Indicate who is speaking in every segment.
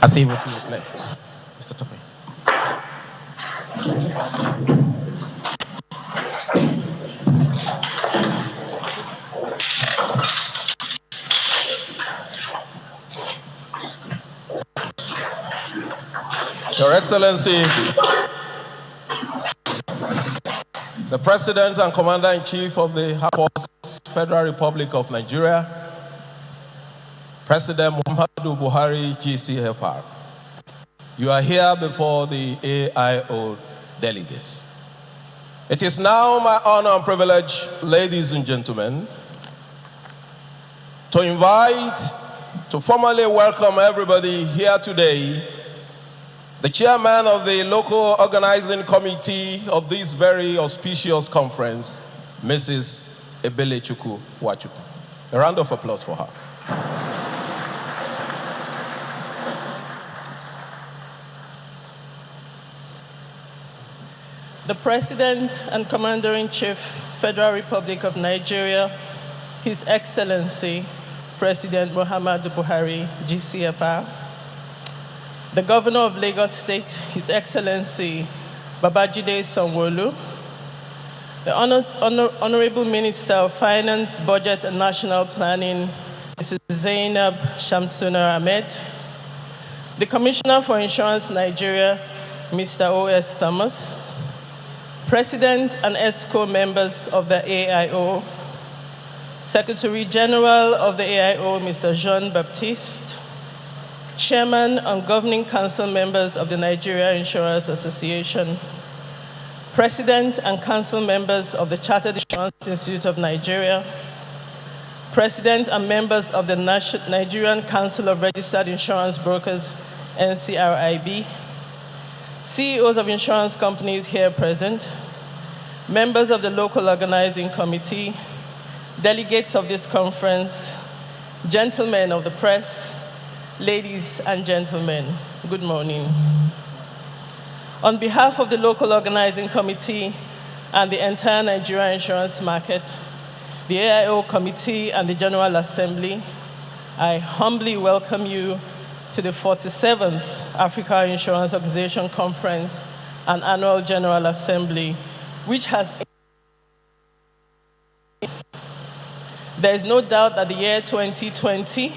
Speaker 1: I see we'll see you play. Mr. Tope. Your Excellency, the President and Commander-in-Chief of the Armed Forces, Federal Republic of Nigeria, President Muhammadu Buhari, GCFR. You are here before the AIO delegates. It is now my honor and privilege, ladies and gentlemen, to formally welcome everybody here today, the chairman of the local organizing committee of this very auspicious conference, Mrs. Ebelechukwu Nwachukwu. A round of applause for her.
Speaker 2: The President and Commander-in-Chief, Federal Republic of Nigeria, His Excellency, President Muhammadu Buhari, GCFR, the Governor of Lagos State, His Excellency, Babajide Sanwo-Olu, the Honorable Minister of Finance, Budget and National Planning, Mrs. Zainab Shamsuna Ahmed, the Commissioner for Insurance Nigeria, Mr. O.S. Thomas, President and ESCO members of the AIO, Secretary General of the AIO, Mr. Jean-Baptiste, Chairman and Governing Council members of the Nigeria Insurance Association, President and Council members of the Chartered Insurance Institute of Nigeria, President and members of the Nigerian Council of Registered Insurance Brokers, NCRIB, CEOs of insurance companies here present, members of the local organizing committee, delegates of this conference, gentlemen of the press, ladies and gentlemen, good morning. On behalf of the local organizing committee and the entire Nigeria insurance market, the AIO committee and the General Assembly, I humbly welcome you to the 47th Africa Insurance Organization Conference and Annual General Assembly, which has... There is no doubt that the year 2020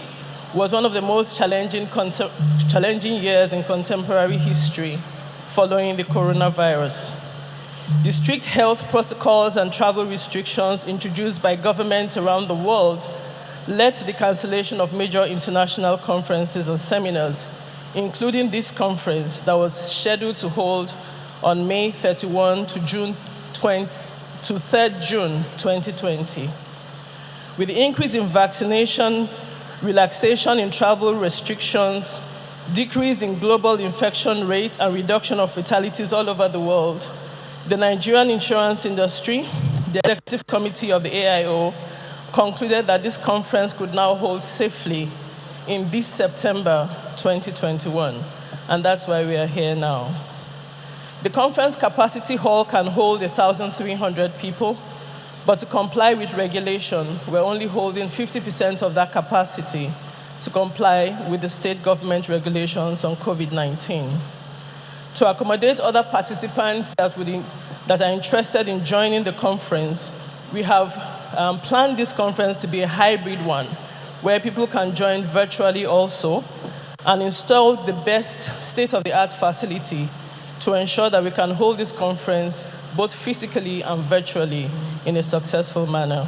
Speaker 2: was one of the most challenging years in contemporary history following the coronavirus. The strict health protocols and travel restrictions introduced by governments around the world led to the cancellation of major international conferences and seminars, including this conference that was scheduled to hold on May 31 to 3rd June 2020. With the increase in vaccination, relaxation in travel restrictions, decrease in global infection rate, and reduction of fatalities all over the world, the Nigerian insurance industry, the executive committee of the AIO, concluded that this conference could now hold safely in this September 2021, and that's why we are here now. The conference capacity hall can hold 1,300 people, but to comply with regulation, we're only holding 50% of that capacity to comply with the state government regulations on COVID-19. To accommodate other participants that are interested in joining the conference, we have planned this conference to be a hybrid one, where people can join virtually also, and install the best state-of-the-art facility to ensure that we can hold this conference both physically and virtually in a successful manner.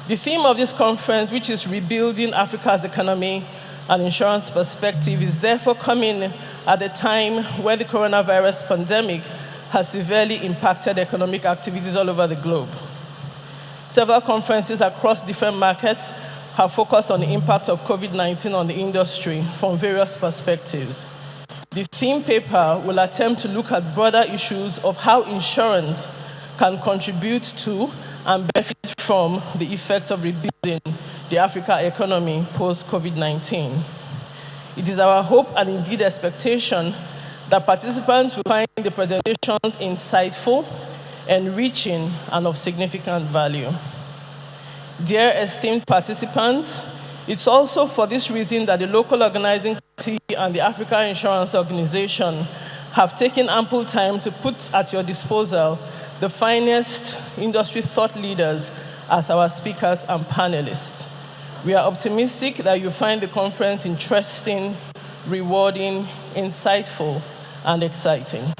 Speaker 2: The theme of this conference, which is Rebuilding Africa's Economy and Insurance Perspective, is therefore coming at a time where the coronavirus pandemic has severely impacted economic activities all over the globe. Several conferences across different markets have focused on the impact of COVID-19 on the industry from various perspectives. The theme paper will attempt to look at broader issues of how insurance can contribute to and benefit from the effects of rebuilding the Africa economy post-COVID-19. It is our hope and indeed expectation that participants will find the presentations insightful, enriching, and of significant value. Dear esteemed participants, It's also for this reason that the local organizing committee and the Africa Insurance Organization have taken ample time to put at your disposal the finest industry thought leaders as our speakers and panelists. We are optimistic that you find the conference interesting, rewarding, insightful, and exciting.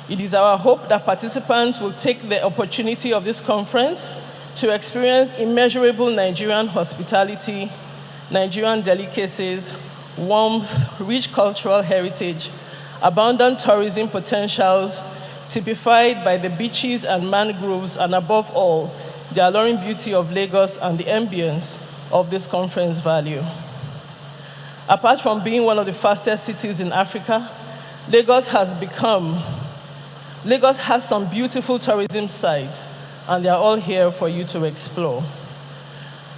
Speaker 2: It is our hope that participants will take the opportunity of this conference to experience immeasurable Nigerian hospitality, Nigerian delicacies, warmth, rich cultural heritage, abundant tourism potentials, typified by the beaches and mangroves, and above all, the alluring beauty of Lagos and the ambience of this conference value. Apart from being one of the fastest cities in Africa, Lagos has some beautiful tourism sites, and they are all here for you to explore.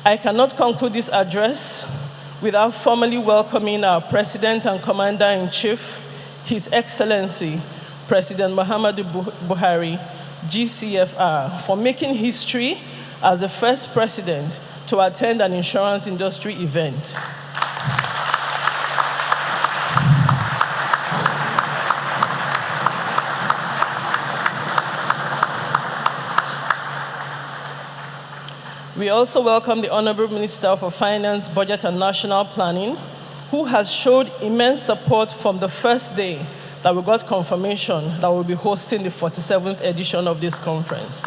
Speaker 2: I cannot conclude this address without formally welcoming our President and Commander-in-Chief, His Excellency, President Muhammadu Buhari, GCFR, for making history as the first president to attend an insurance industry event. We also welcome the Honorable Minister for Finance, Budget and National Planning, who has showed immense support from the first day that we got confirmation that we'll be hosting the 47th edition of this conference.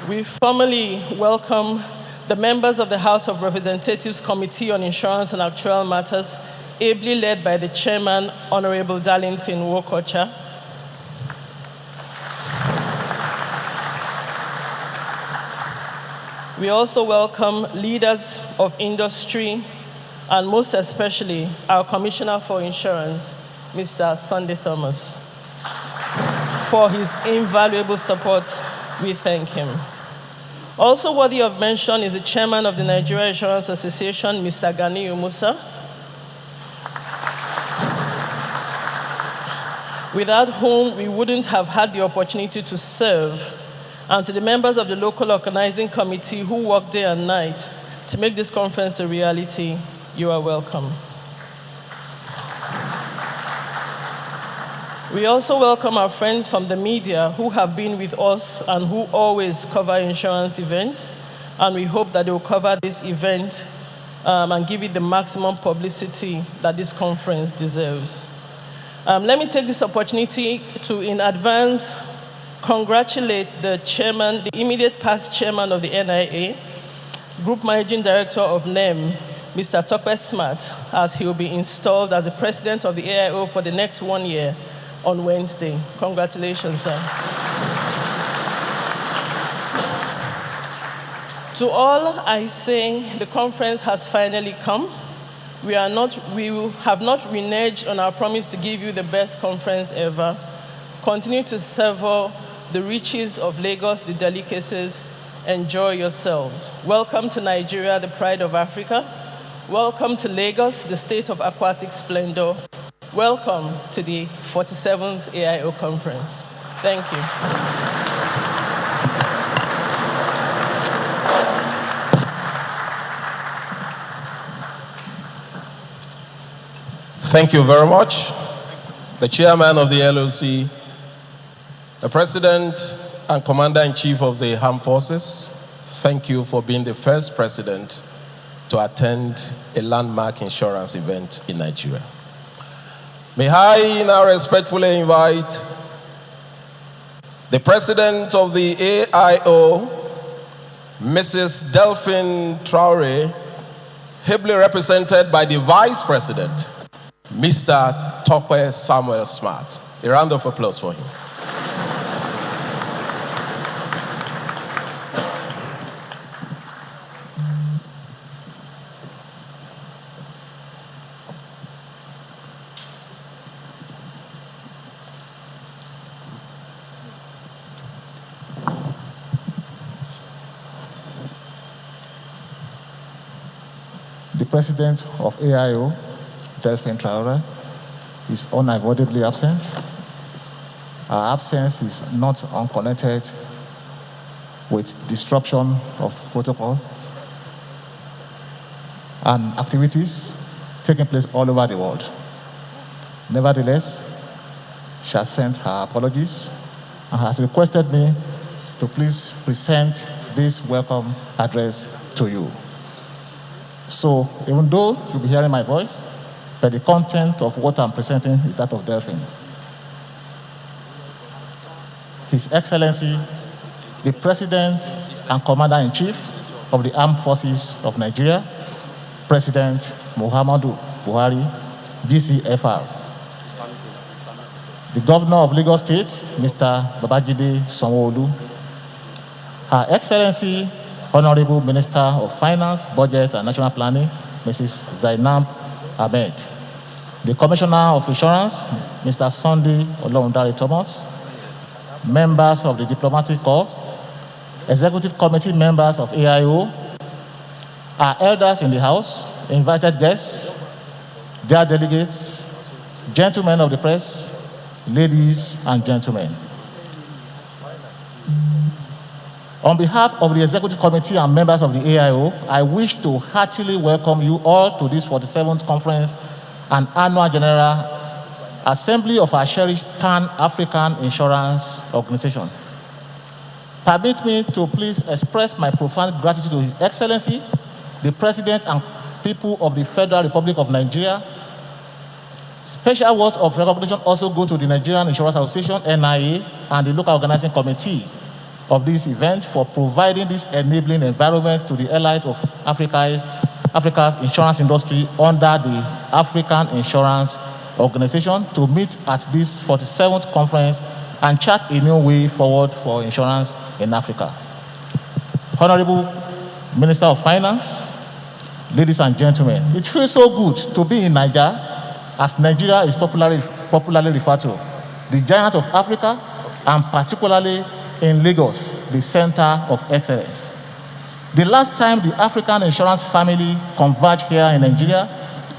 Speaker 2: We formally welcome the members of the House of Representatives Committee on Insurance and Actuarial Matters, ably led by the Chairman, Honorable Darlington Wokocha. We also welcome leaders of industry, and most especially our Commissioner for Insurance, Mr. Sunday Thomas. For his invaluable support, we thank him. Also worthy of mention is the Chairman of the Nigeria Insurance Association, Mr. Ganiyu Musa, without whom we wouldn't have had the opportunity to serve, and to the members of the local organizing committee who work day and night to make this conference a reality, you are welcome. We also welcome our friends from the media who have been with us and who always cover insurance events, and we hope that they will cover this event and give it the maximum publicity that this conference deserves. Let me take this opportunity to, in advance, congratulate the chairman, the immediate past chairman of the NIA, Group Managing Director of NEM, Mr. Tope Smart, as he will be installed as the president of the AIO for the next 1 year on Wednesday. Congratulations, sir. To all, I say the conference has finally come. We have not reneged on our promise to give you the best conference ever. Continue to savor the riches of Lagos, the delicacies. Enjoy yourselves. Welcome to Nigeria, the pride of Africa. Welcome to Lagos, the state of aquatic splendor. Welcome to the 47th AIO conference. Thank you.
Speaker 1: Thank you very much. The chairman of the LOC, the president and commander-in-chief of the armed forces, thank you for being the first president to attend a landmark insurance event in Nigeria. May I now respectfully invite the president of the AIO, Mrs. Delphine Traore, ably represented by the vice president, Mr. Tope Samuel Smart. A round of applause for him.
Speaker 3: The president of AIO, Delphine Traore, is unavoidably absent. Our absence is not unconnected with disruption of protocols and activities taking place all over the world. Nevertheless, she has sent her apologies and has requested me to please present this welcome address to you. So, even though you'll be hearing my voice, but the content of what I'm presenting is that of Delphine. His Excellency, the President and Commander-in-Chief of the Armed Forces of Nigeria, President Muhammadu Buhari, GCFR. The Governor of Lagos State, Mr. Babajide Sanwo-Olu. Her Excellency, Honorable Minister of Finance, Budget and National Planning, Mrs. Zainab Ahmed. The Commissioner of Insurance, Mr. Sunday Olorundare Thomas. Members of the Diplomatic Corps, Executive Committee members of AIO, our elders in the House, invited guests, dear delegates, gentlemen of the press, ladies and gentlemen. On behalf of the Executive Committee and members of the AIO, I wish to heartily welcome you all to this 47th Conference and Annual General Assembly of our cherished Pan-African Insurance Organization. Permit me to please express my profound gratitude to His Excellency, the President and people of the Federal Republic of Nigeria. Special words of recognition also go to the Nigerian Insurance Association, NIA, and the local organizing committee of this event for providing this enabling environment to the elite of Africa's insurance industry under the African Insurance Organization to meet at this 47th conference and chart a new way forward for insurance in Africa. Honorable Minister of Finance, ladies and gentlemen, it feels so good to be in Niger, as Nigeria is popularly referred to, the giant of Africa, and particularly in Lagos, the center of excellence. The last time the African insurance family converged here in Nigeria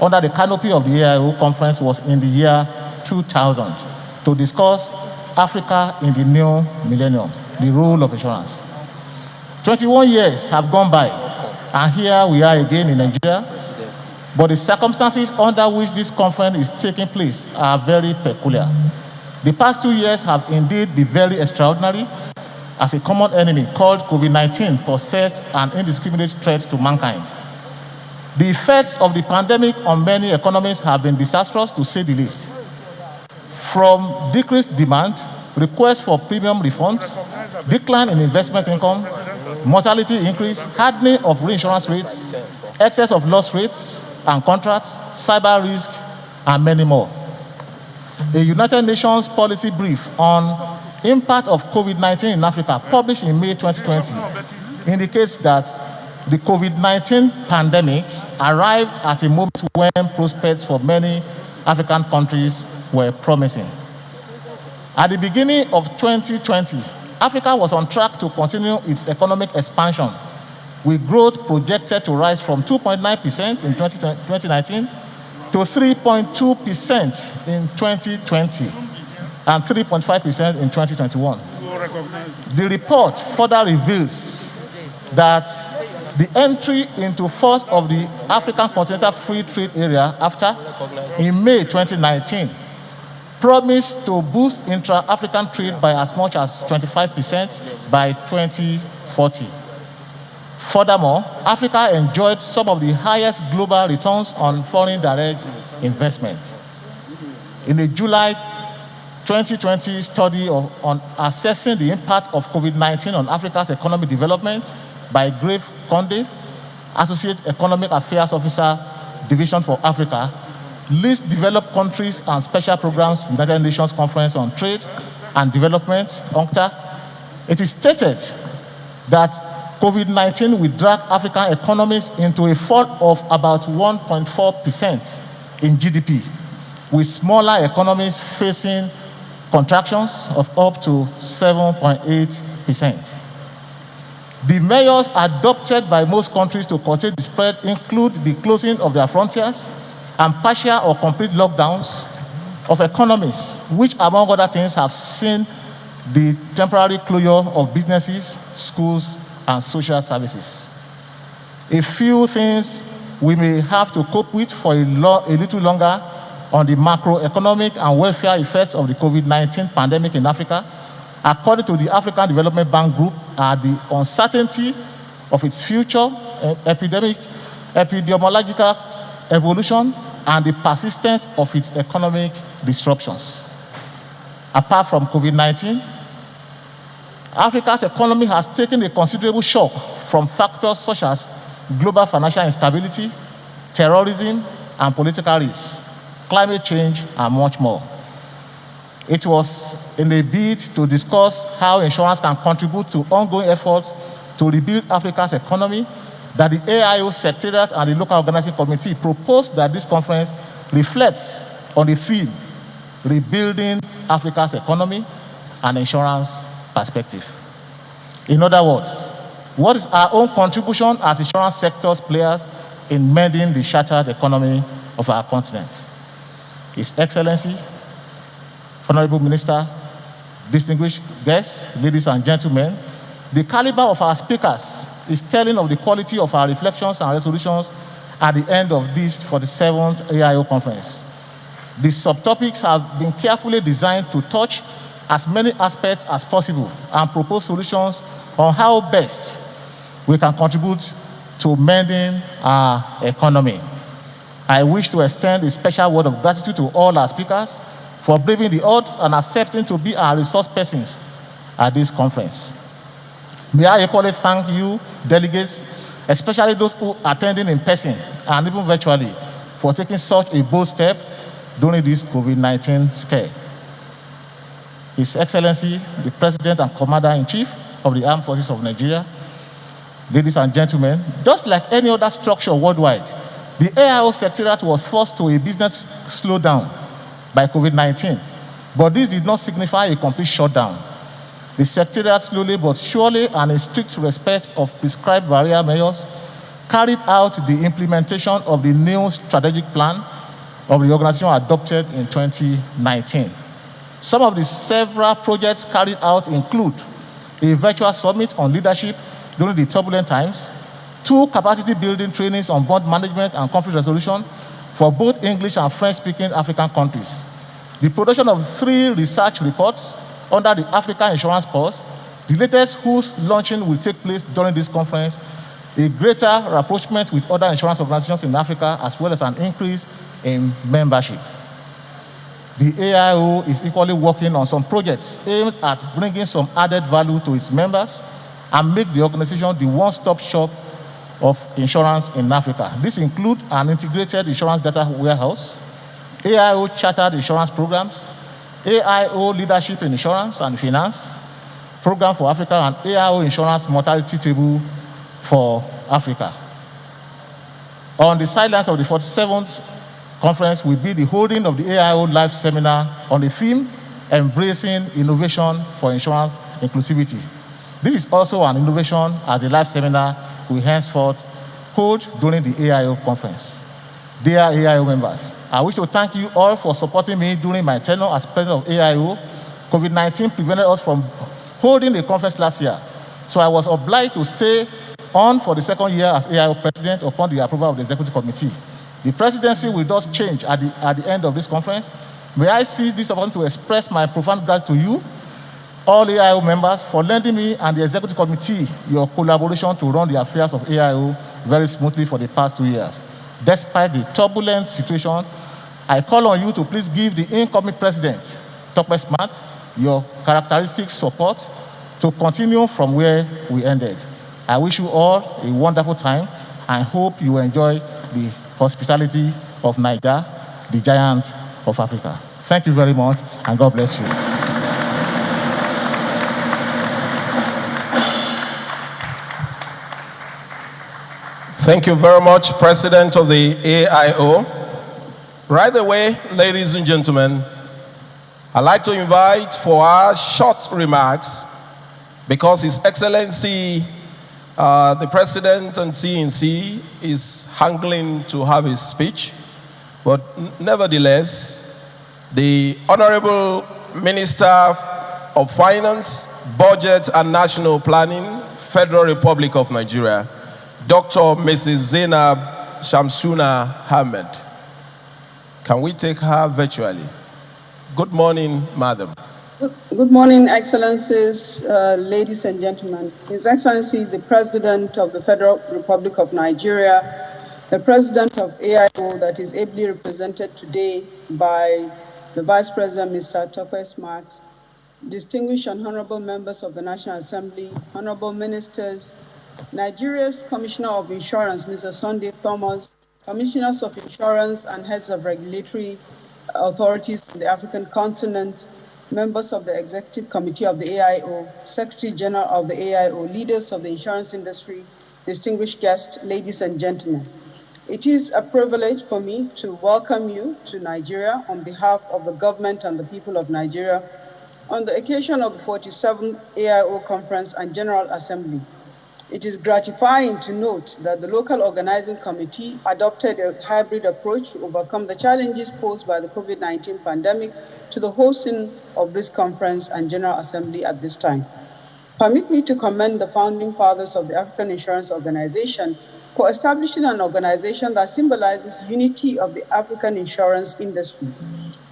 Speaker 3: under the canopy of the AIO conference was in the year 2000 to discuss Africa in the new millennium, the role of insurance. 21 years have gone by, and here we are again in Nigeria, but the circumstances under which this conference is taking place are very peculiar. The past 2 years have indeed been very extraordinary, as a common enemy called COVID-19 possessed an indiscriminate threat to mankind. The effects of the pandemic on many economies have been disastrous, to say the least. From decreased demand, requests for premium refunds, decline in investment income, mortality increase, hardening of reinsurance rates, excess of loss rates and contracts, cyber risk, and many more. A United Nations policy brief on impact of COVID-19 in Africa, published in May 2020, indicates that the COVID-19 pandemic arrived at a moment when prospects for many African countries were promising. At the beginning of 2020, Africa was on track to continue its economic expansion, with growth projected to rise from 2.9% in 2019 to 3.2% in 2020 and 3.5% in 2021. The report further reveals that the entry into force of the African Continental Free Trade Area in May 2019 promised to boost intra-African trade by as much as 25% by 2040. Furthermore, Africa enjoyed some of the highest global returns on foreign direct investment. In a July 2020 study on assessing the impact of COVID-19 on Africa's economic development by Grave Conde, Associate Economic Affairs Officer, Division for Africa, lists developed countries and special programs, United Nations Conference on Trade and Development, UNCTAD. It is stated that COVID-19 will drag African economies into a fall of about 1.4% in GDP, with smaller economies facing contractions of up to 7.8%. The measures adopted by most countries to contain the spread include the closing of their frontiers and partial or complete lockdowns of economies, which, among other things, have seen the temporary closure of businesses, schools, and social services. A few things we may have to cope with for a little longer on the macroeconomic and welfare effects of the COVID-19 pandemic in Africa, according to the African Development Bank Group, are the uncertainty of its future, epidemiological evolution, and the persistence of its economic disruptions. Apart from COVID-19, Africa's economy has taken a considerable shock from factors such as global financial instability, terrorism, and political risks, climate change, and much more. It was in a bid to discuss how insurance can contribute to ongoing efforts to rebuild Africa's economy that the AIO Secretariat and the Local Organizing Committee proposed that this conference reflects on the theme, Rebuilding Africa's Economy and Insurance Perspective. In other words, what is our own contribution as insurance sector's players in mending the shattered economy of our continent? His Excellency, Honorable Minister, distinguished guests, ladies and gentlemen, the caliber of our speakers is telling of the quality of our reflections and resolutions at the end of this 47th AIO conference. The subtopics have been carefully designed to touch as many aspects as possible and propose solutions on how best we can contribute to mending our economy. I wish to extend a special word of gratitude to all our speakers for braving the odds and accepting to be our resource persons at this conference. May I equally thank you, delegates, especially those who are attending in person and even virtually, for taking such a bold step during this COVID-19 scare. His Excellency, the President and Commander-in-Chief of the Armed Forces of Nigeria, ladies and gentlemen, just like any other structure worldwide, the AIO Secretariat was forced to a business slowdown by COVID-19, but this did not signify a complete shutdown. The Secretariat slowly but surely and in strict respect of prescribed barrier measures carried out the implementation of the new strategic plan of the organization adopted in 2019. Some of the several projects carried out include a virtual summit on leadership during the turbulent times, 2 capacity building trainings on bond management and conflict resolution for both English and French-speaking African countries, the production of 3 research reports under the African Insurance Pulse, the latest whose launching will take place during this conference, a greater rapprochement with other insurance organizations in Africa, as well as an increase in membership. The AIO is equally working on some projects aimed at bringing some added value to its members and make the organization the one-stop shop of insurance in Africa. This includes an integrated insurance data warehouse, AIO chartered insurance programs, AIO leadership in insurance and finance program for Africa, and AIO insurance mortality table for Africa. On the sidelines of the 47th conference will be the holding of the AIO live seminar on the theme, Embracing Innovation for Insurance Inclusivity. This is also an innovation as the live seminar we henceforth hold during the AIO conference. Dear AIO members, I wish to thank you all for supporting me during my tenure as president of AIO. COVID-19 prevented us from holding the conference last year, so I was obliged to stay on for the 2nd year as AIO president upon the approval of the executive committee. The presidency will thus change at the end of this conference. May I seize this opportunity to express my profound gratitude to you, all AIO members, for lending me and the executive committee your collaboration to run the affairs of AIO very smoothly for the past 2 years. Despite the turbulent situation, I call on you to please give the incoming president, Tope Smart, your characteristic support to continue from where we ended. I wish you all a wonderful time and hope you enjoy the hospitality of Niger, the giant of Africa. Thank you very much, and God bless you.
Speaker 1: Thank you very much, President of the AIO. Right away, ladies and gentlemen, I'd like to invite for our short remarks, because His Excellency, the President and CNC is hankering to have his speech, but nevertheless, the Honorable Minister of Finance, Budget and National Planning, Federal Republic of Nigeria, Dr. Mrs. Zainab Shamsuna Ahmed. Can we take her virtually? Good morning, Madam.
Speaker 4: Good morning, Excellencies, ladies and gentlemen. His Excellency, the President of the Federal Republic of Nigeria, the President of AIO that is ably represented today by the Vice President, Mr. Tope Smart, distinguished and honorable members of the National Assembly, honorable ministers, Nigeria's Commissioner of Insurance, Mr. Sunday Thomas, Commissioners of Insurance and heads of regulatory authorities in the African continent, members of the Executive Committee of the AIO, Secretary General of the AIO, leaders of the insurance industry, distinguished guests, ladies and gentlemen. It is a privilege for me to welcome you to Nigeria on behalf of the government and the people of Nigeria on the occasion of the 47th AIO Conference and General Assembly. It is gratifying to note that the local organizing committee adopted a hybrid approach to overcome the challenges posed by the COVID-19 pandemic to the hosting of this conference and General Assembly at this time. Permit me to commend the founding fathers of the African Insurance Organization for establishing an organization that symbolizes unity of the African insurance industry.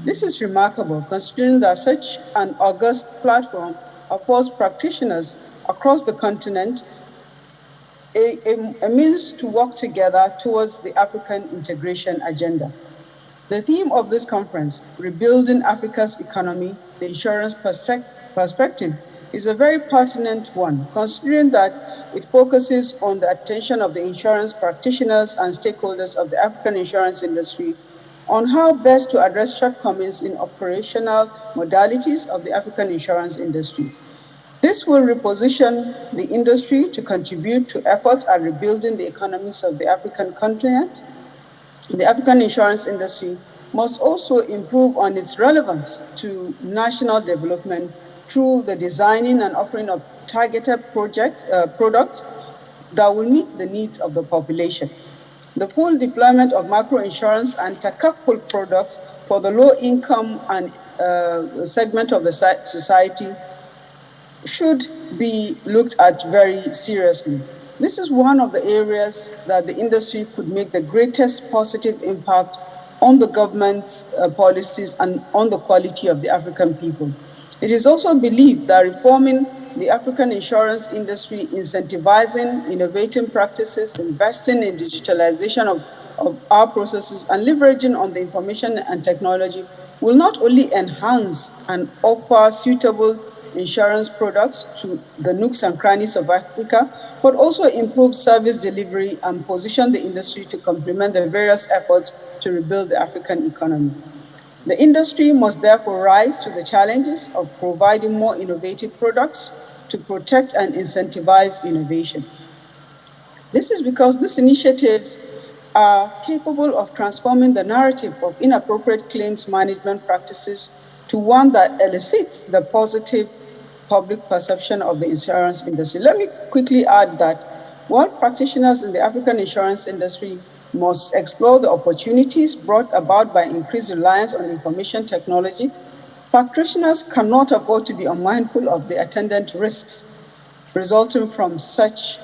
Speaker 4: This is remarkable, considering that such an august platform affords practitioners across the continent a means to work together towards the African integration agenda. The theme of this conference, Rebuilding Africa's Economy, the Insurance Perspective, is a very pertinent one, considering that it focuses on the attention of the insurance practitioners and stakeholders of the African insurance industry on how best to address shortcomings in operational modalities of the African insurance industry. This will reposition the industry to contribute to efforts at rebuilding the economies of the African continent. The African insurance industry must also improve on its relevance to national development through the designing and offering of targeted products that will meet the needs of the population. The full deployment of macro-insurance and takaful products for the low-income and segment of the society should be looked at very seriously. This is one of the areas that the industry could make the greatest positive impact on the government's policies and on the quality of the African people. It is also believed that reforming the African insurance industry, incentivizing innovative practices, investing in digitalization of our processes, and leveraging on the information and technology will not only enhance and offer suitable insurance products to the nooks and crannies of Africa, but also improve service delivery and position the industry to complement the various efforts to rebuild the African economy. The industry must therefore rise to the challenges of providing more innovative products to protect and incentivize innovation. This is because these initiatives are capable of transforming the narrative of inappropriate claims management practices to one that elicits the positive public perception of the insurance industry. Let me quickly add that while practitioners in the African insurance industry must explore the opportunities brought about by increased reliance on information technology, practitioners cannot afford to be unmindful of the attendant risks resulting from such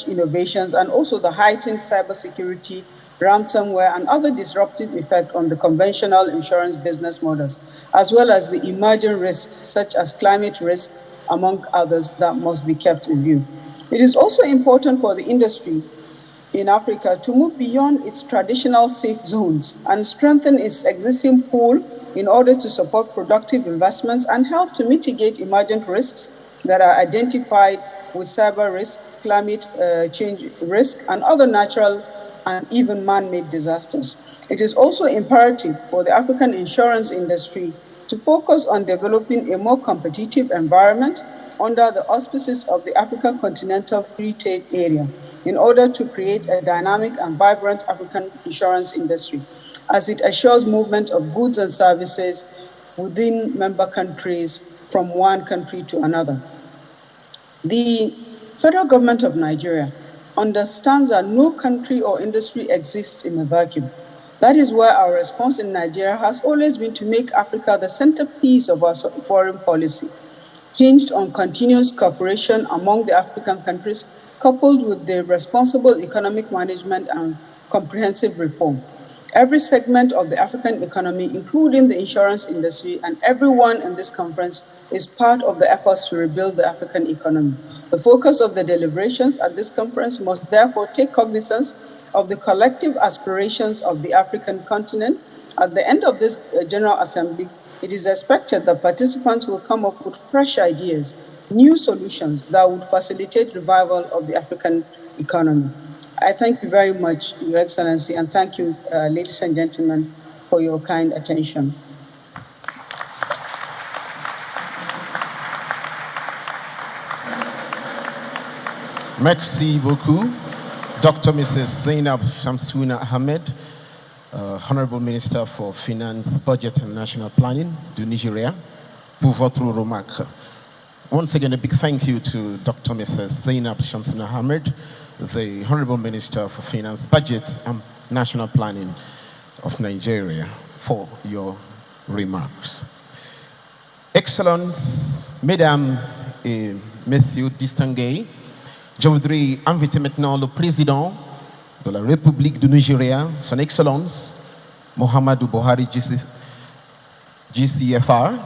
Speaker 4: innovations, and also the heightened cybersecurity, ransomware, and other disruptive effects on the conventional insurance business models, as well as the emerging risks such as climate risk, among others, that must be kept in view. It is also important for the industry in Africa to move beyond its traditional safe zones and strengthen its existing pool in order to support productive investments and help to mitigate emergent risks that are identified with cyber risk, climate change risk, and other natural and even man-made disasters. It is also imperative for the African insurance industry to focus on developing a more competitive environment under the auspices of the African Continental Free Trade Area in order to create a dynamic and vibrant African insurance industry, as it assures movement of goods and services within member countries from one country to another. The federal government of Nigeria understands that no country or industry exists in a vacuum, That is why our response in Nigeria has always been to make Africa the centerpiece of our foreign policy, hinged on continuous cooperation among the African countries, coupled with the responsible economic management and comprehensive reform. Every segment of the African economy, including the insurance industry, and everyone in this conference is part of the efforts to rebuild the African economy. The focus of the deliberations at this conference must therefore take cognizance of the collective aspirations of the African continent. At the end of this General Assembly, it is expected that participants will come up with fresh ideas, new solutions that would facilitate revival of the African economy. I thank you very much, Your Excellency, and thank you, ladies and gentlemen, for your kind attention.
Speaker 1: Merci beaucoup, Dr. Mrs. Zainab Shamsuna Ahmed, Honorable Minister for Finance, Budget and National Planning du Nigeria, pour votre remarque. Once again, a big thank you to Dr. Mrs. Zainab Shamsuna Ahmed, the Honorable Minister for Finance, Budget and National Planning of Nigeria, for your remarks. Excellences, Mesdames et Messieurs distingués, je voudrais inviter maintenant le président de la République du Nigeria, Son Excellence Muhammadu Buhari, GCFR.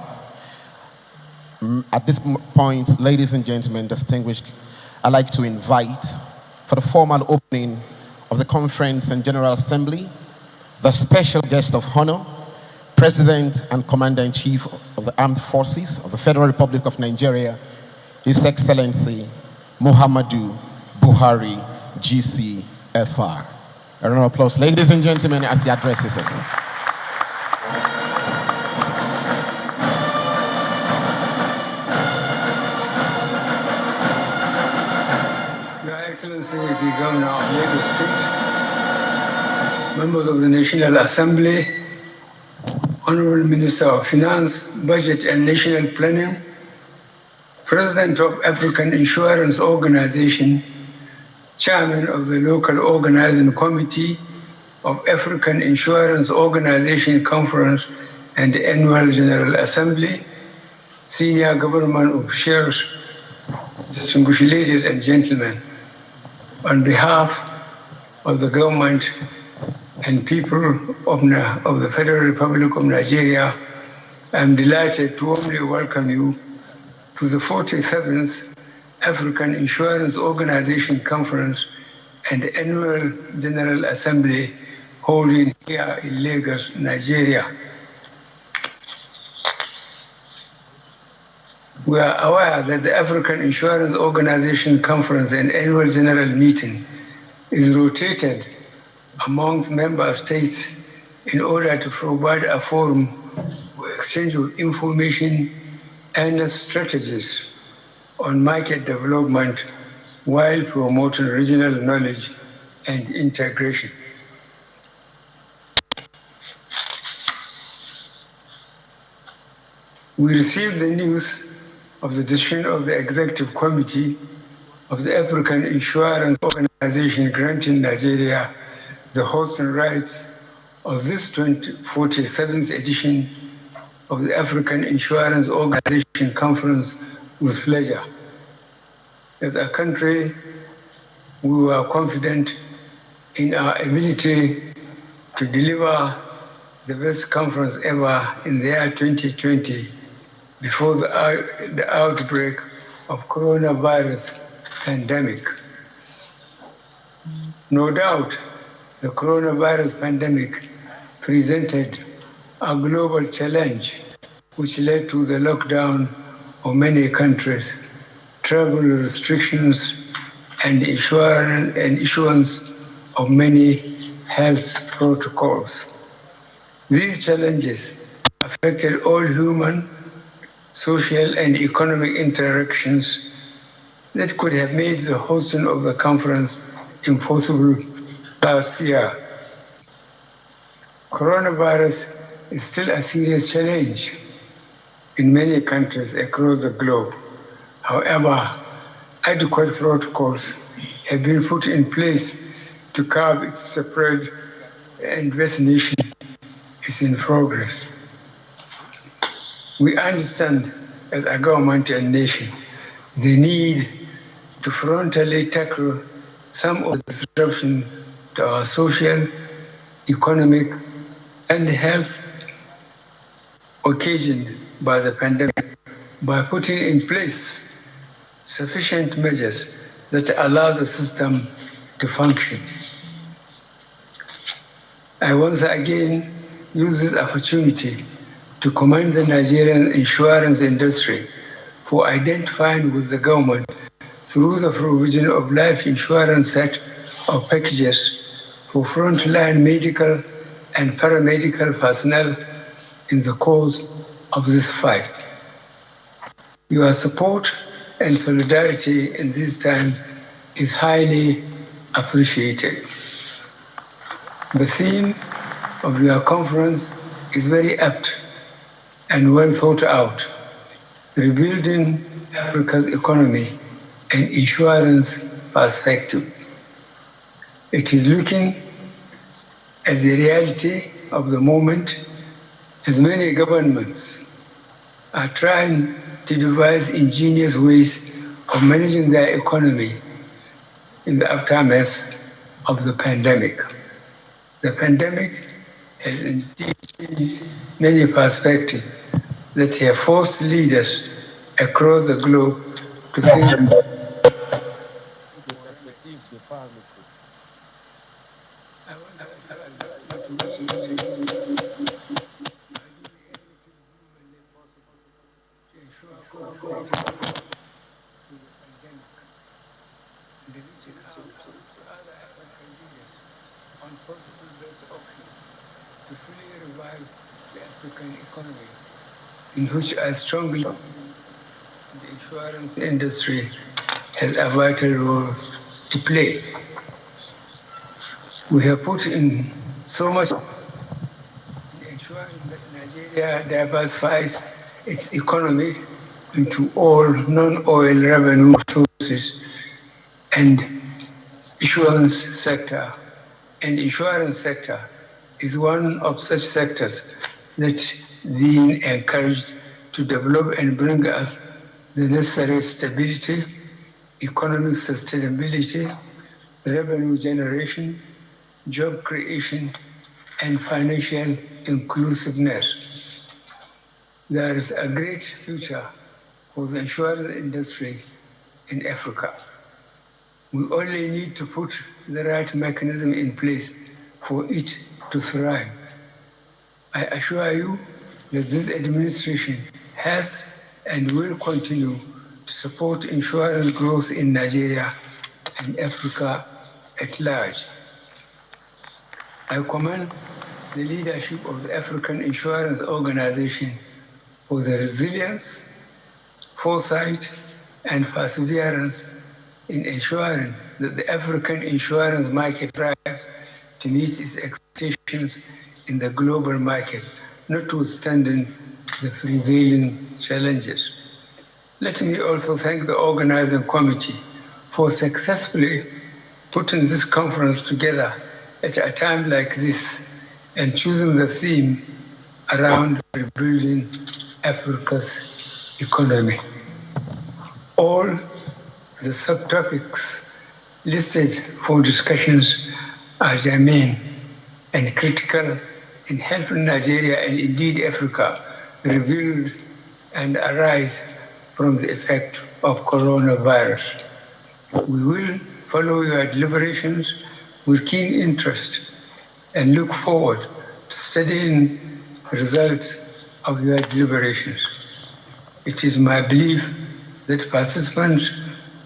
Speaker 1: At this point, ladies and gentlemen, distinguished, I'd like to invite, for the formal opening of the Conference and General Assembly, the special guest of honor, President and Commander-in-Chief of the Armed Forces of the Federal Republic of Nigeria, His Excellency Muhammadu Buhari, GCFR. A round of applause, ladies and gentlemen, as he addresses us.
Speaker 5: Excellency, the Governor of Lagos State, members of the National Assembly, Honorable Minister of Finance, Budget and National Planning, President of African Insurance Organization, Chairman of the Local Organizing Committee of African Insurance Organization Conference and the Annual General Assembly, Senior Government Officials, distinguished ladies and gentlemen. On behalf of the government and people of the Federal Republic of Nigeria, I am delighted to warmly welcome you to the 47th African Insurance Organization Conference and Annual General Assembly holding here in Lagos, Nigeria. We are aware that the African Insurance Organization Conference and Annual General Meeting is rotated amongst member states in order to provide a forum for exchange of information and strategies on market development while promoting regional knowledge and integration. We received the news of the decision of the Executive Committee of the African Insurance Organization granting Nigeria the hosting rights of this 47th edition of the African Insurance Organization Conference with pleasure. As a country, we were confident in our ability to deliver the best conference ever in the year 2020 before the outbreak of coronavirus pandemic. No doubt, the coronavirus pandemic presented a global challenge which led to the lockdown of many countries, travel restrictions, and issuance of many health protocols. These challenges affected all human, social, and economic interactions that could have made the hosting of the conference impossible last year. Coronavirus is still a serious challenge in many countries across the globe. However, adequate protocols have been put in place to curb its spread and vaccination is in progress. We understand as a government and nation the need to frontally tackle some of the disruption to our social, economic, and health occasioned by the pandemic by putting in place sufficient measures that allow the system to function. I once again use this opportunity to commend the Nigerian insurance industry for identifying with the government through the provision of life insurance set of packages for frontline medical and paramedical personnel in the cause of this fight. Your support and solidarity in these times is highly appreciated. The theme of your conference is very apt and well thought out, rebuilding Africa's economy and insurance perspective. It is looking at the reality of the moment as many governments are trying to devise ingenious ways of managing their economy in the aftermath of the pandemic. The pandemic has indeed changed many perspectives that have forced leaders across the globe to think in which I strongly believe the insurance industry has a vital role to play. We have put in so much ensuring that Nigeria diversifies its economy into all non-oil revenue sources and insurance sector. And insurance sector is one of such sectors that being encouraged to develop and bring us the necessary stability, economic sustainability, revenue generation, job creation, and financial inclusiveness. There is a great future for the insurance industry in Africa. We only need to put the right mechanism in place for it to thrive. I assure you that this administration has and will continue to support insurance growth in Nigeria and Africa at large. I commend the leadership of the African Insurance Organization for the resilience, foresight, and perseverance in ensuring that the African insurance market thrives to meet its expectations in the global market, notwithstanding the prevailing challenges. Let me also thank the organizing committee for successfully putting this conference together at a time like this and choosing the theme around rebuilding Africa's economy. All the subtopics listed for discussions are germane and critical in helping Nigeria and indeed Africa rebuild and arise from the effect of coronavirus. We will follow your deliberations with keen interest and look forward to studying results of your deliberations. It is my belief that participants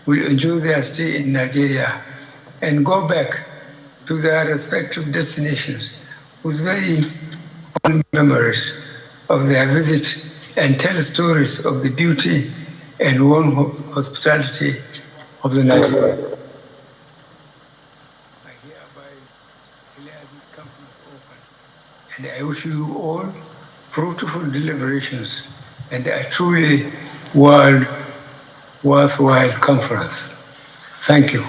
Speaker 5: will enjoy their stay in Nigeria and go back to their respective destinations with very fond memories of their visit and tell stories of the beauty and warm hospitality of the Nigerian. I hereby declare this conference open, and I wish you all fruitful deliberations and a truly worthwhile conference. Thank you.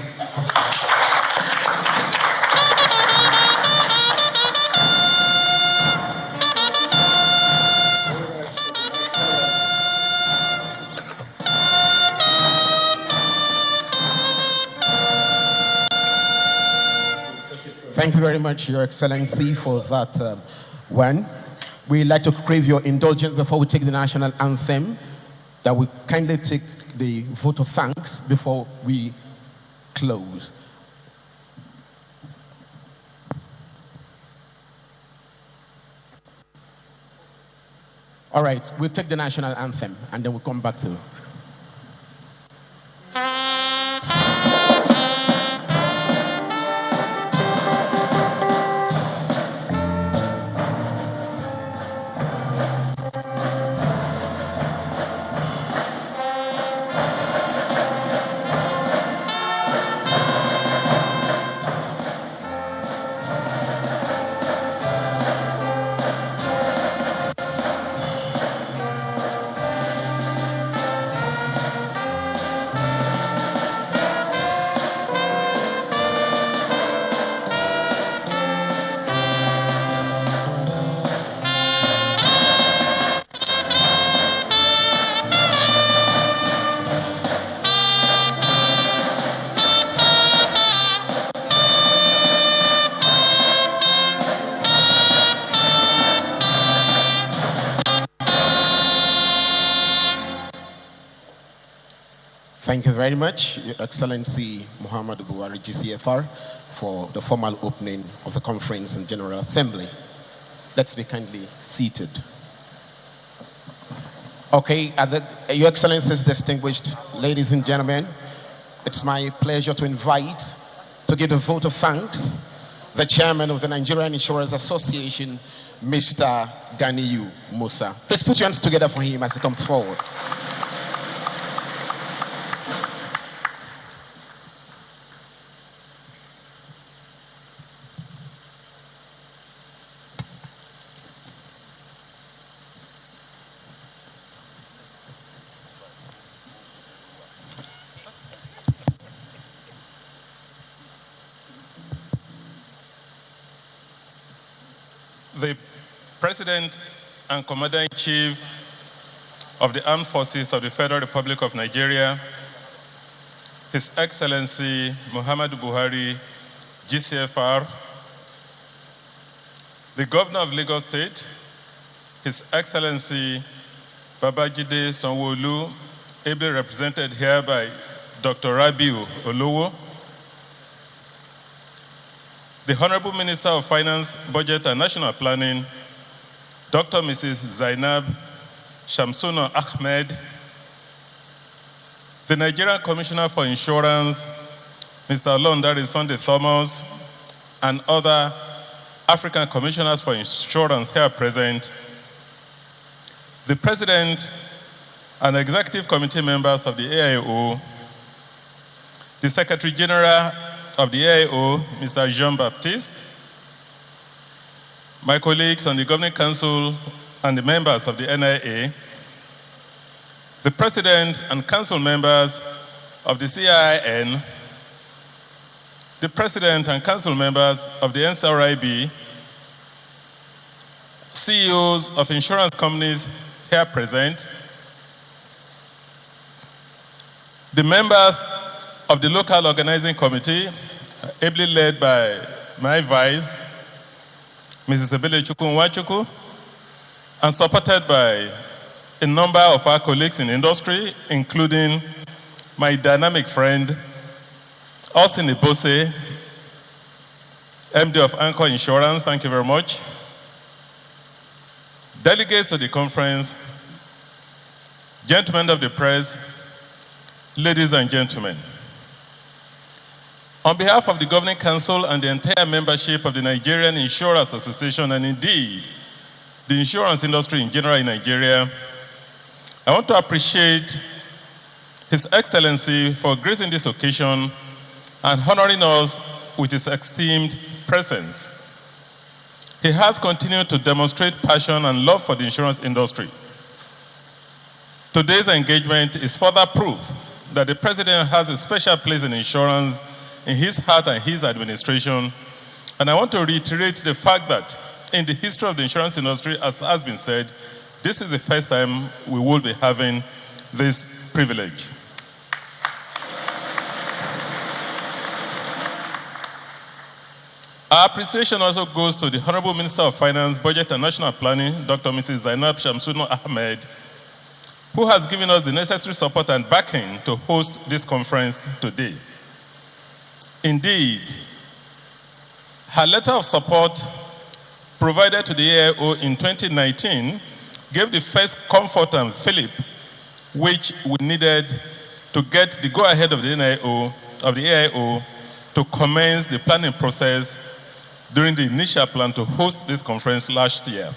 Speaker 1: Thank you very much, Your Excellency, for that one. We'd like to crave your indulgence before we take the national anthem, that we kindly take the vote of thanks before we close. All right, we'll take the national anthem and then we'll come back to Thank you very much, Your Excellency Muhammadu Buhari, GCFR, for the formal opening of the Conference and General Assembly. Let's be kindly seated. Okay, Your Excellencies, distinguished ladies and gentlemen, it's my pleasure to invite, to give a vote of thanks, the Chairman of the Nigerian Insurance Association, Mr. Ganiyu Musa. Please put your hands together for him as he comes forward.
Speaker 6: The President and Commander-in-Chief of the Armed Forces of the Federal Republic of Nigeria, His Excellency Muhammadu Buhari, GCFR, the Governor of Lagos State, His Excellency Babajide Sanwo-Olu, ably represented here by Dr. Rabiu Olowo, the Honorable Minister of Finance, Budget and National Planning, Dr. Mrs. Zainab Shamsuna Ahmed, the Nigerian Commissioner for Insurance, Mr. Olondare Sunday Thomas, and other African Commissioners for Insurance here present, the President and Executive Committee members of the AIO, the Secretary General of the AIO, Mr. Jean-Baptiste, my colleagues on the Governing Council and the members of the NIA, the President and Council members of the CIIN, the President and Council members of the NCRIB, CEOs of insurance companies here present, the members of the local organizing committee, ably led by my vice, Mrs. Ebele Chukwu, and supported by a number of our colleagues in industry, including my dynamic friend, Austin Ibose, MD of Anchor Insurance, thank you very much. Delegates to the conference, gentlemen of the press, ladies and gentlemen. On behalf of the Governing Council and the entire membership of the Nigerian Insurance Association, and indeed the insurance industry in general in Nigeria, I want to appreciate His Excellency for gracing this occasion and honoring us with his esteemed presence. He has continued to demonstrate passion and love for the insurance industry. Today's engagement is further proof that the President has a special place in insurance in his heart and his administration. And I want to reiterate the fact that in the history of the insurance industry, as has been said, this is the first time we will be having this privilege. Our appreciation also goes to the Honorable Minister of Finance, Budget and National Planning, Dr. Mrs. Zainab Shamsuno Ahmed, who has given us the necessary support and backing to host this conference today. Indeed, her letter of support provided to the AIO in 2019 gave the first comfort and fillip which we needed to get the go-ahead of the AIO to commence the planning process during the initial plan to host this conference last year.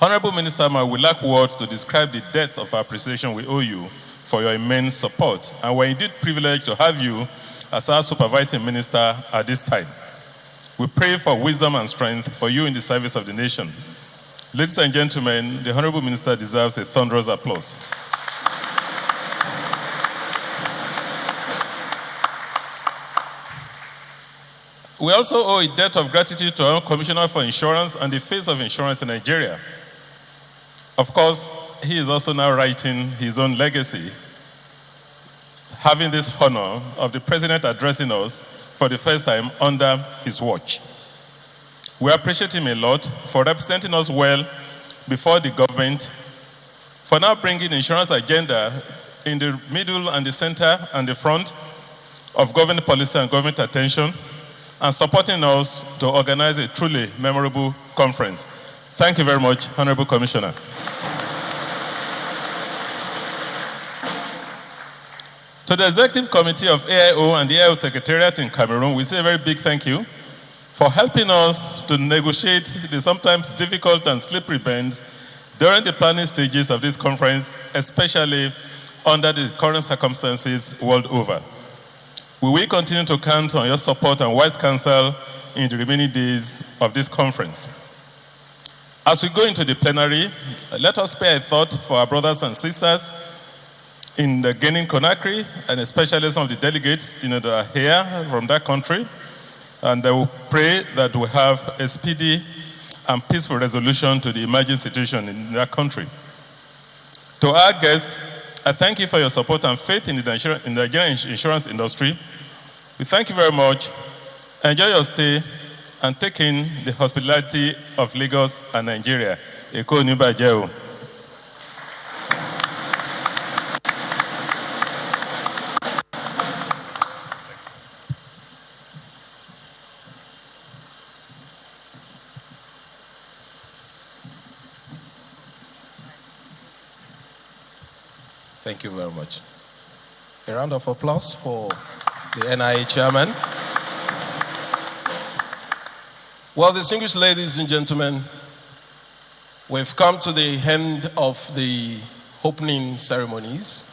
Speaker 6: Honorable Minister, we lack words to describe the depth of appreciation we owe you for your immense support, and we're indeed privileged to have you as our supervising minister at this time. We pray for wisdom and strength for you in the service of the nation. Ladies and gentlemen, the Honorable Minister deserves a thunderous applause. We also owe a debt of gratitude to our Commissioner for Insurance and the face of insurance in Nigeria. Of course, he is also now writing his own legacy, having this honor of the President addressing us for the first time under his watch. We appreciate him a lot for representing us well before the government, for now bringing insurance agenda in the middle and the center and the front of government policy and government attention, and supporting us to organize a truly memorable conference. Thank you very much, Honorable Commissioner. To the Executive Committee of AIO and the AIO Secretariat in Cameroon, we say a very big thank you for helping us to negotiate the sometimes difficult and slippery bends during the planning stages of this conference, especially under the current circumstances world over. We will continue to count on your support and wise counsel in the remaining days of this conference. As we go into the plenary, let us spare a thought for our brothers and sisters in the Guinea Conakry, and especially some of the delegates that are here from that country. And I will pray that we have a speedy and peaceful resolution to the emerging situation in that country. To our guests, I thank you for your support and faith in the Nigerian insurance industry. We thank you very much. Enjoy your stay and take in the hospitality of Lagos and Nigeria. Eko ni baje o.
Speaker 1: Thank you very much. A round of applause for the NIA chairman. Well, distinguished ladies and gentlemen, we've come to the end of the opening ceremonies.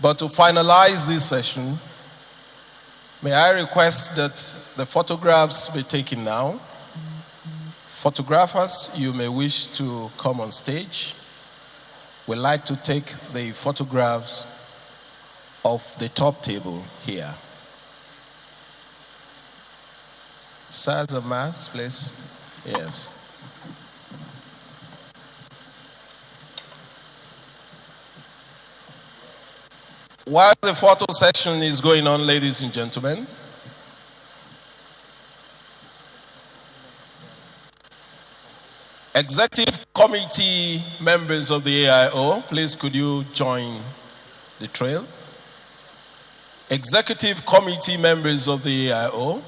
Speaker 1: But to finalize this session, may I request that the photographs be taken now. Photographers, you may wish to come on stage. We'd like to take the photographs of the top table here. Size of mass, please. Yes. While the photo section is going on, ladies and gentlemen, Executive Committee members of the AIO, please could you join the trail? Executive Committee members of the AIO,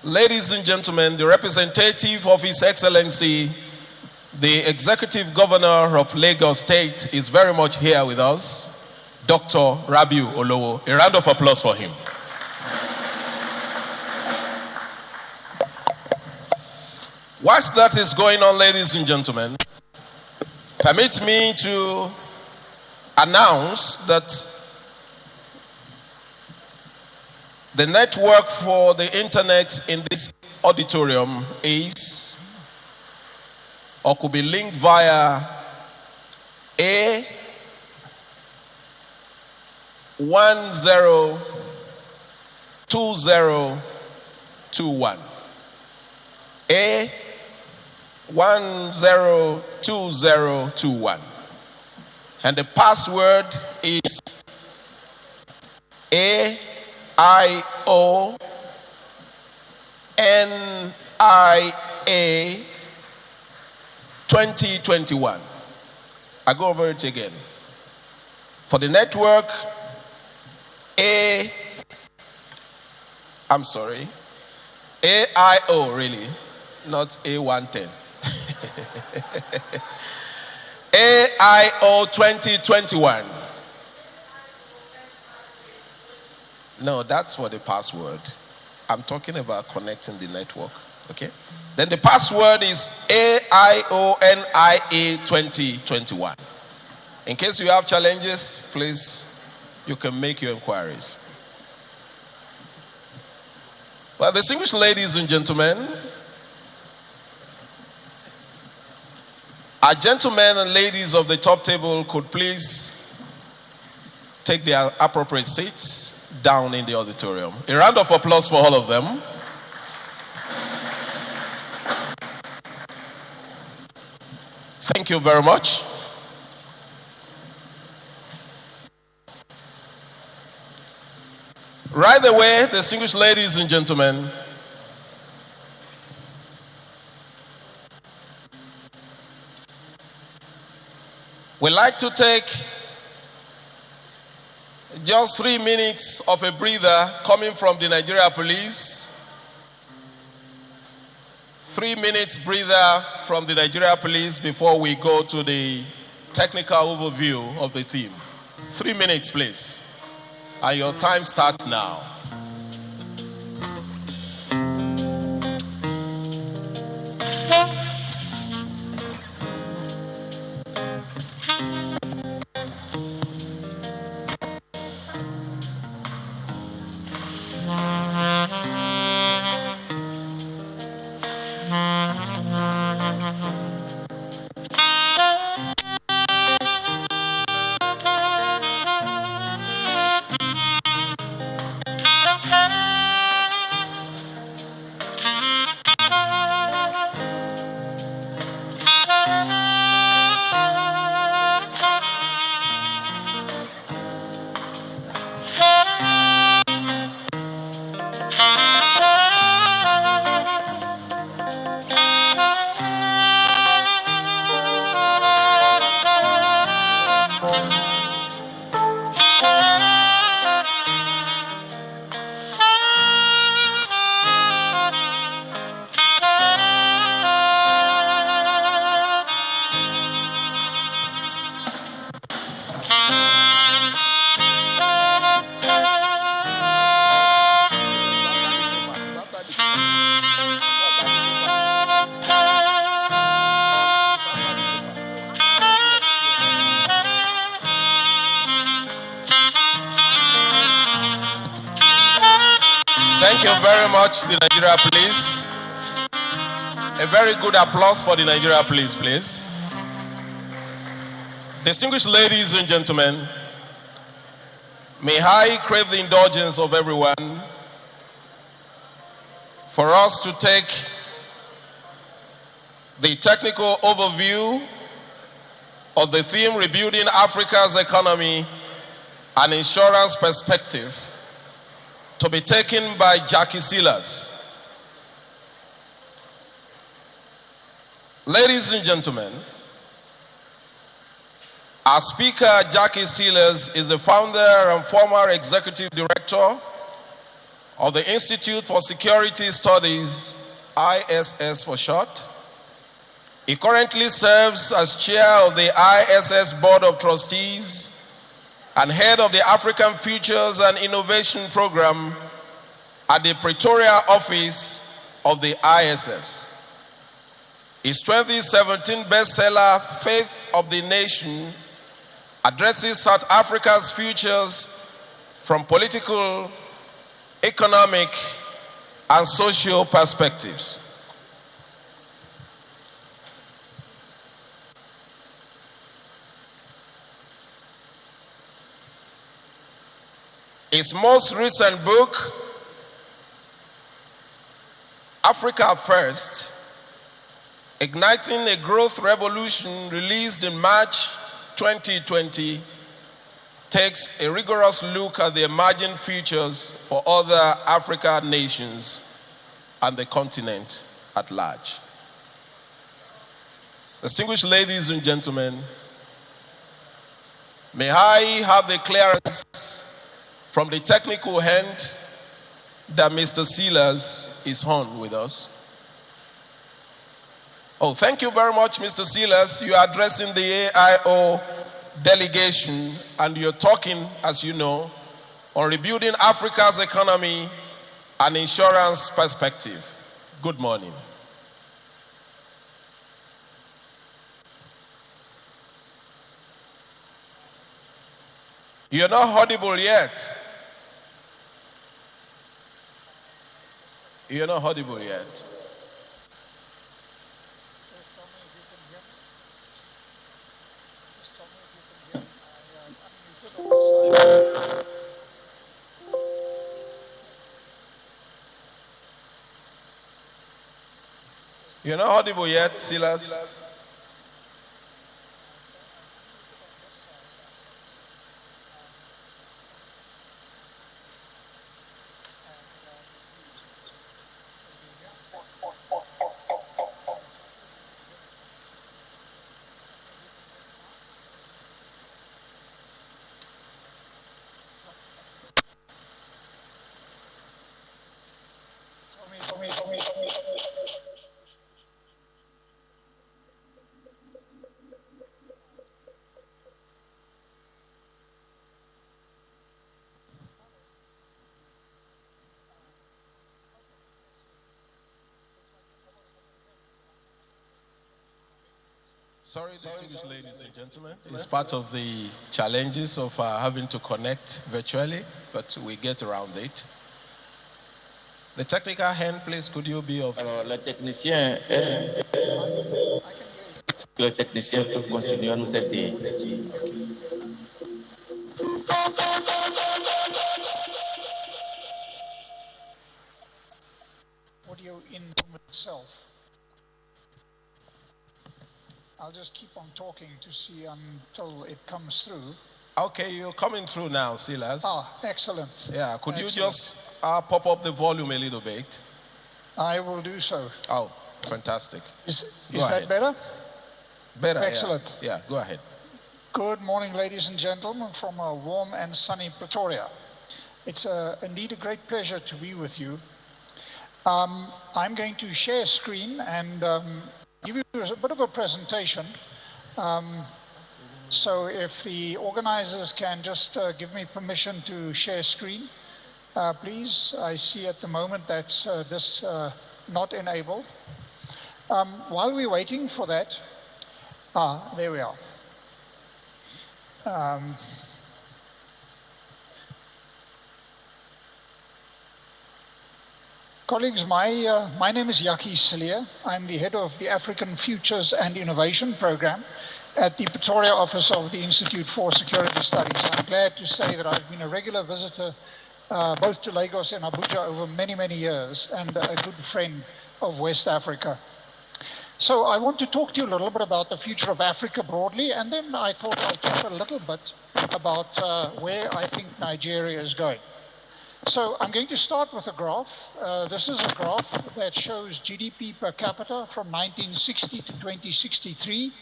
Speaker 1: ladies and gentlemen, the representative of His Excellency, the Executive Governor of Lagos State is very much here with us, Dr. Rabiu Olowo. A round of applause for him. Whilst that is going on, ladies and gentlemen, permit me to announce that the network for the internet in this auditorium is, or could be linked via A102021. A102021. And the password is AIO 2021. I go over it again. For the network, AIO really, not A110. AIO 2021. No, that's for the password. I'm talking about connecting the network. Okay? Then the password is AIONIA 2021. In case you have challenges, please, you can make your inquiries. Well, distinguished ladies and gentlemen, our gentlemen and ladies of the top table could please take their appropriate seats down in the auditorium. A round of applause for all of them. Thank you very much. Right away, distinguished ladies and gentlemen, we'd like to take just 3 minutes of a breather coming from the Nigeria Police. 3 minutes breather from the Nigeria Police before we go to the technical overview of the theme. 3 minutes, please. And your time starts now. Thank you very much, the Nigeria Police. A very good applause for the Nigeria Police, please. Distinguished ladies and gentlemen, may I crave the indulgence of everyone for us to take the technical overview of the theme Rebuilding Africa's Economy and Insurance Perspective, to be taken by Jackie Sealers. Ladies and gentlemen, our speaker, Jackie Sealers, is the founder and former executive director of the Institute for Security Studies, ISS for short. He currently serves as chair of the ISS Board of Trustees and head of the African Futures and Innovation Program at the Pretoria office of the ISS. His 2017 bestseller, Faith of the Nation, addresses South Africa's futures from political, economic, and social perspectives. His most recent book, Africa First, Igniting a Growth Revolution, released in March 2020, takes a rigorous look at the emerging futures for other African nations and the continent. at large. Distinguished ladies and gentlemen, may I have the clearance from the technical hand that Mr. Silas is on with us. Oh, thank you very much, Mr. Silas. You are addressing the AIO delegation and you're talking, as you know, on rebuilding Africa's economy and insurance perspective. Good morning. You're not audible yet. You're not audible yet. You're not audible yet, Silas. Sorry, distinguished ladies and gentlemen. It's part of the challenges of having to connect virtually, but we get around it. The technical hand, please, could you be of...
Speaker 7: Alors, le technicien, est-ce que le technicien peut continuer à nous aider?
Speaker 8: Audio in itself. I'll just keep on talking to see until it comes through.
Speaker 1: Okay, you're coming through now, Silas.
Speaker 8: Ah, excellent.
Speaker 1: Yeah, could
Speaker 8: Excellent.
Speaker 1: you just pop up the volume a little bit?
Speaker 8: I will do so.
Speaker 1: Oh, fantastic.
Speaker 8: Is
Speaker 1: Go
Speaker 8: that
Speaker 1: ahead.
Speaker 8: better?
Speaker 1: Better,
Speaker 8: Excellent.
Speaker 1: Yeah, go ahead.
Speaker 8: Good morning, ladies and gentlemen, from a warm and sunny Pretoria. It's indeed a great pleasure to be with you. I'm going to share screen and give you a bit of a presentation. So if the organizers can just give me permission to share screen, please. I see at the moment that's this not enabled. While we're waiting for that, there we are. Colleagues, my name is Yaki Silia. I'm the head of the African Futures and Innovation Program at the Pretoria office of the Institute for Security Studies. I'm glad to say that I've been a regular visitor both to Lagos and Abuja over many, many years and a good friend of West Africa. So I want to talk to you a little bit about the future of Africa broadly, and then I thought I'll talk a little bit about where I think Nigeria is going. So I'm going to start with a graph. This is a graph that shows GDP per capita from 1960 to 2063.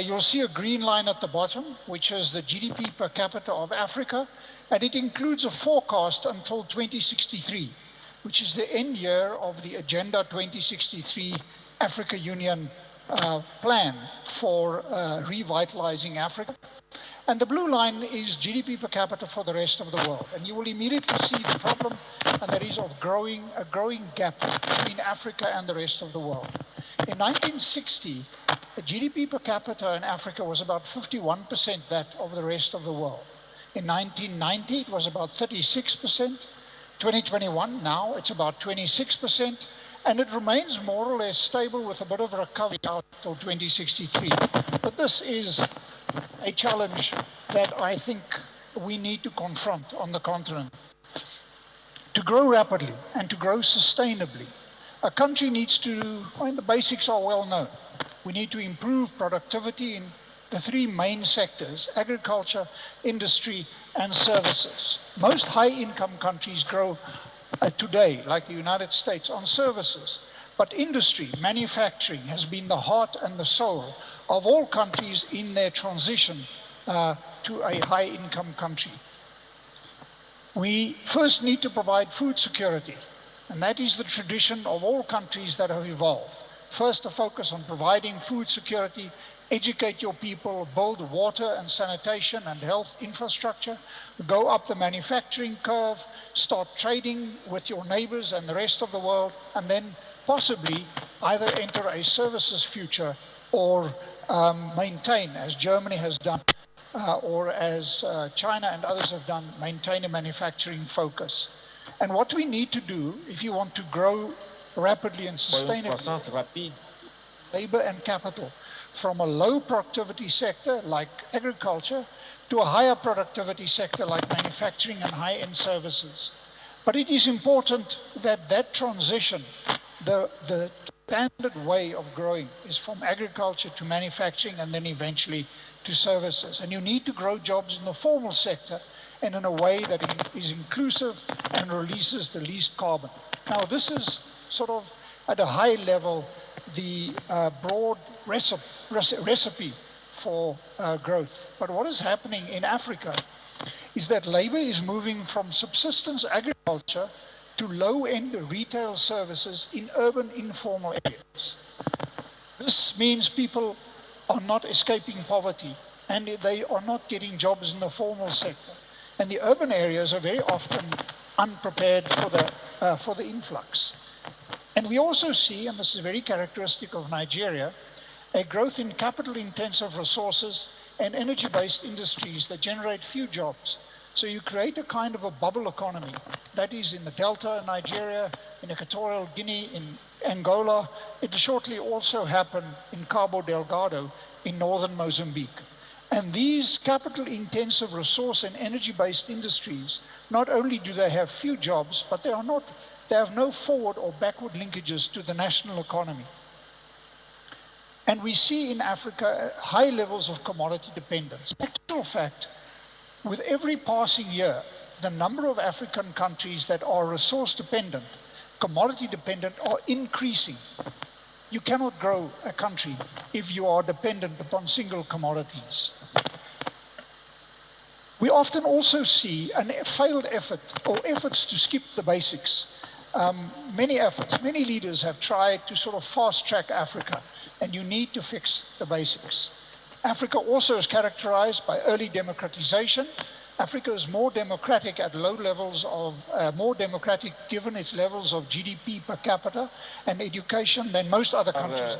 Speaker 8: You'll see a green line at the bottom, which is the GDP per capita of Africa, and it includes a forecast until 2063, which is the end year of the Agenda 2063 Africa Union plan for revitalizing Africa. And the blue line is GDP per capita for the rest of the world. And you will immediately see the problem, and that is of a growing gap between Africa and the rest of the world. In 1960, the GDP per capita in Africa was about 51% that of the rest of the world. In 1990, it was about 36%. 2021, now it's about 26%. And it remains more or less stable with a bit of a recovery out till 2063. But this is a challenge that I think we need to confront on the continent. To grow rapidly and to grow sustainably, a country needs to, the basics are well known. We need to improve productivity in the three main sectors: agriculture, industry, and services. Most high-income countries grow today, like the United States, on services. But industry, manufacturing, has been the heart and the soul of all countries in their transition to a high-income country. We first need to provide food security, and that is the tradition of all countries that have evolved. First, to focus on providing food security, educate your people, build water and sanitation and health infrastructure, go up the manufacturing curve, start trading with your neighbors and the rest of the world, and then possibly either enter a services future or maintain, as Germany has done, or as China and others have done, maintain a manufacturing focus. And what we need to do, if you want to grow rapidly and sustainably, labor and capital, from a low productivity sector like agriculture to a higher productivity sector like manufacturing and high-end services. But it is important that that transition, the standard way of growing, is from agriculture to manufacturing and then eventually to services. And you need to grow jobs in the formal sector and in a way that is inclusive and releases the least carbon. Now, this is sort of at a high level the broad recipe for growth. But what is happening in Africa is that labor is moving from subsistence agriculture to low-end retail services in urban informal areas. This means people are not escaping poverty and they are not getting jobs in the formal sector. And the urban areas are very often unprepared for the influx. And we also see, and this is very characteristic of Nigeria, a growth in capital-intensive resources and energy-based industries that generate few jobs. So you create a kind of a bubble economy. That is in the Delta in Nigeria, in Equatorial Guinea, in Angola. It will shortly also happen in Cabo Delgado in northern Mozambique. And these capital-intensive resource and energy-based industries, not only do they have few jobs, but they have no forward or backward linkages to the national economy. And we see in Africa high levels of commodity dependence. In actual fact, with every passing year, the number of African countries that are resource dependent, commodity dependent, are increasing. You cannot grow a country if you are dependent upon single commodities. We often also see a failed effort or efforts to skip the basics. Many leaders have tried to sort of fast track Africa, and you need to fix the basics. Africa also is characterized by early democratization. Africa is more democratic at low levels of, more democratic given its levels of GDP per capita and education than most other countries.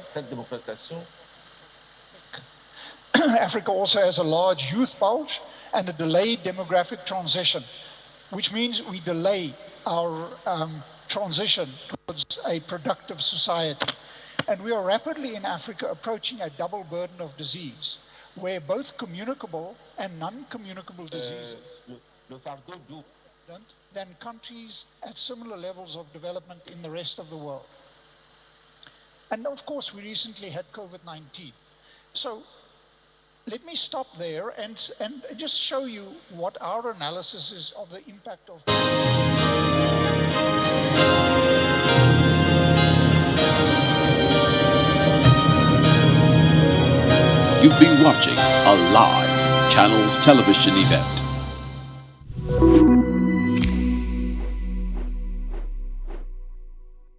Speaker 8: Africa also has a large youth bulge and a delayed demographic transition, which means we delay our transition towards a productive society. And we are rapidly in Africa approaching a double burden of disease, where both communicable and non-communicable diseases than countries at similar levels of development in the rest of the world. And of course, we recently had COVID-19. So let me stop there and just show you what our analysis is of the impact of.
Speaker 9: You've been watching a live Channels television event.